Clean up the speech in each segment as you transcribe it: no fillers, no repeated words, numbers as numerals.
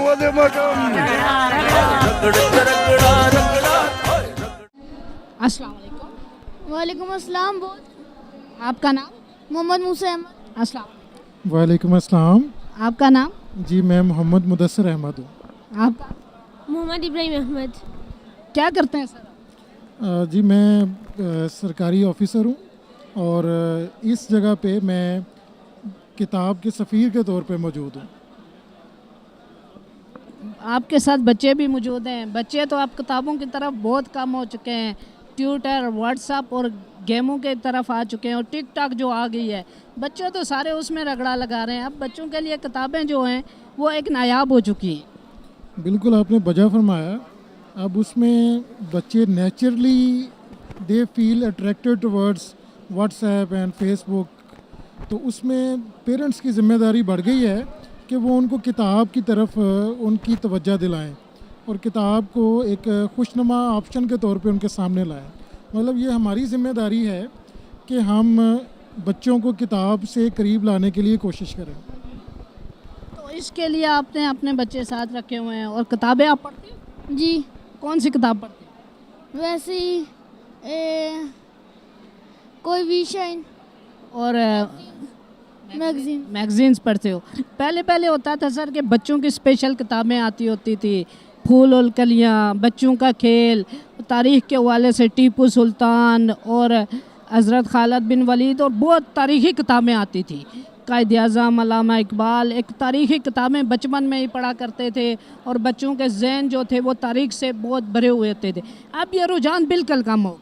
वदे मातरम। अस्सलाम वालेकुम। वालेकुम अस्सलाम। आपका नाम? मोहम्मद मूसा अहमद। अस्सलाम। वालेकुम अस्सलाम। आपका नाम? जी मैं मोहम्मद मुदस्सिर अहमद हूँ। आपका? मोहम्मद इब्राहिम अहमद। क्या करते हैं सर? जी मैं सरकारी ऑफिसर हूँ और इस जगह पे मैं किताब के सफ़ीर के तौर पे मौजूद हूँ। आपके साथ बच्चे भी मौजूद हैं। बच्चे तो आप किताबों की तरफ बहुत कम हो चुके हैं। ट्विटर, व्हाट्सएप और गेमों के तरफ आ चुके हैं और टिकटॉक जो आ गई है, बच्चे तो सारे उसमें रगड़ा लगा रहे हैं। अब बच्चों के लिए किताबें जो हैं वो एक नायाब हो चुकी हैं। बिल्कुल आपने वजह फरमाया। अब उसमें बच्चे naturally they feel attracted towards WhatsApp and Facebook, तो उसमें पेरेंट्स की ज़िम्मेदारी बढ़ गई है कि वो उनको किताब की तरफ उनकी तवज्जो दिलाएं और किताब को एक खुशनुमा ऑप्शन के तौर पे उनके सामने लाएं। मतलब ये हमारी ज़िम्मेदारी है कि हम बच्चों को किताब से करीब लाने के लिए कोशिश करें। तो इसके लिए आपने अपने बच्चे साथ रखे हुए हैं और किताबें आप पढ़ते हैं? जी कौन सी किताब पढ़ते हैं? वैसे ही कोई विषय और मैगजीन। मैगजीन्स पढ़ते हो? पहले पहले होता था सर कि बच्चों की स्पेशल किताबें आती होती थी, फूल और कलियाँ, बच्चों का खेल, तारीख़ के हवाले से टीपू सुल्तान और हज़रत खालिद बिन वलीद और बहुत तारीख़ी किताबें आती थी। कायद आज़म, अल्लामा इकबाल, एक तारीख़ी किताबें बचपन में ही पढ़ा करते थे और बच्चों के जहन जो थे वो तारीख़ से बहुत भरे हुए होते थे। अब ये रुझान बिल्कुल कम हो।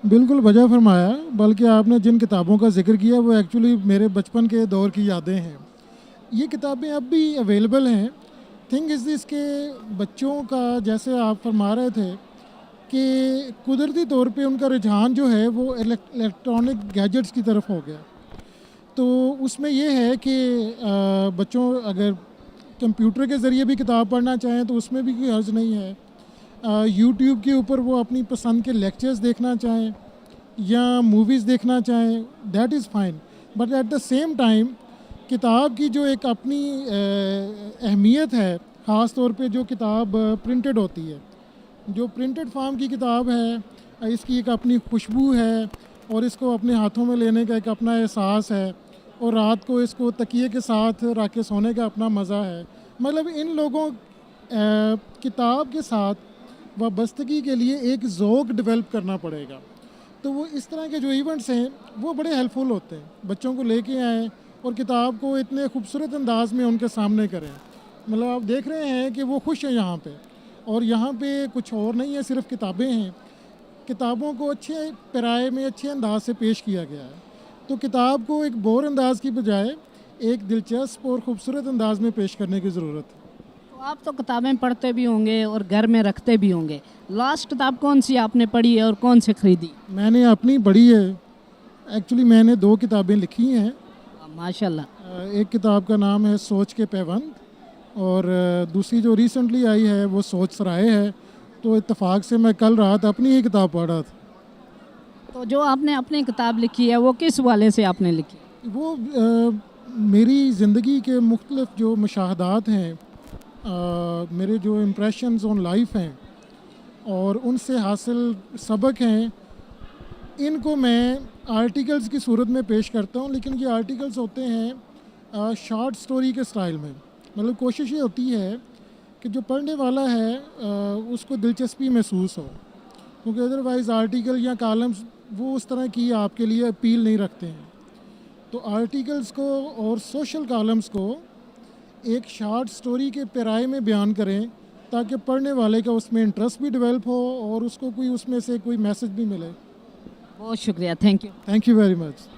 बिल्कुल वजह फरमाया। बल्कि आपने जिन किताबों का जिक्र किया वो एक्चुअली मेरे बचपन के दौर की यादें हैं। ये किताबें अब भी अवेलेबल हैं। थिंग इज़ दिस के बच्चों का, जैसे आप फरमा रहे थे कि कुदरती तौर पे उनका रुझान जो है वो इलेक्ट्रॉनिक गैजेट्स की तरफ हो गया। तो उसमें ये है कि बच्चों अगर कंप्यूटर के ज़रिए भी किताब पढ़ना चाहें तो उसमें भी कोई हर्ज नहीं है। यूट्यूब के ऊपर वो अपनी पसंद के लेक्चर्स देखना चाहें या मूवीज़ देखना चाहें, that is fine. But at the same time किताब की जो एक अपनी अहमियत है, ख़ास तौर पे जो किताब प्रिंटेड होती है, जो प्रिंटेड फॉर्म की किताब है, इसकी एक अपनी खुशबू है और इसको अपने हाथों में लेने का एक अपना एहसास है और रात को इसको तकिए के साथ रख के सोने का अपना मज़ा है। मतलब इन लोगों किताब के साथ वाबस्तगी के लिए एक ज़ौक़ डेवलप करना पड़ेगा। तो वो इस तरह के जो इवेंट्स हैं वो बड़े हेल्पफुल होते हैं। बच्चों को लेके आएँ और किताब को इतने खूबसूरत अंदाज में उनके सामने करें। मतलब आप देख रहे हैं कि वो खुश हैं यहाँ पे, और यहाँ पे कुछ और नहीं है, सिर्फ किताबें हैं। किताबों को अच्छे पैराए में अच्छे अंदाज से पेश किया गया है। तो किताब को एक बोर अंदाज की बजाय एक दिलचस्प और ख़ूबसूरत अंदाज में पेश करने की ज़रूरत है। तो आप तो किताबें पढ़ते भी होंगे और घर में रखते भी होंगे। लास्ट किताब कौन सी आपने पढ़ी है और कौन से ख़रीदी? मैंने अपनी पढ़ी है। एक्चुअली मैंने 2 किताबें लिखी हैं। माशाल्लाह। एक किताब का नाम है सोच के पैबंद और दूसरी जो रिसेंटली आई है वो सोच सराय है। तो इत्तेफाक से मैं कल रात अपनी ही किताब पढ़ रहा था। तो जो आपने अपनी किताब लिखी है वो किस वाले से आपने लिखी? वो मेरी ज़िंदगी के मुख्तलिफ जो मुशाहदात हैं, मेरे जो इम्प्रेशंस ऑन लाइफ हैं और उनसे हासिल सबक हैं, इनको मैं आर्टिकल्स की सूरत में पेश करता हूँ। लेकिन ये आर्टिकल्स होते हैं शॉर्ट स्टोरी के स्टाइल में। मतलब कोशिश ये होती है कि जो पढ़ने वाला है उसको दिलचस्पी महसूस हो, क्योंकि अदरवाइज़ आर्टिकल या कॉलम्स वो उस तरह की आपके लिए अपील नहीं रखते हैं। तो आर्टिकल्स को और सोशल कॉलम्स को एक शॉर्ट स्टोरी के पैराए में बयान करें ताकि पढ़ने वाले का उसमें इंटरेस्ट भी डेवलप हो और उसको कोई उसमें से कोई मैसेज भी मिले। बहुत शुक्रिया, thank you. Thank you very much.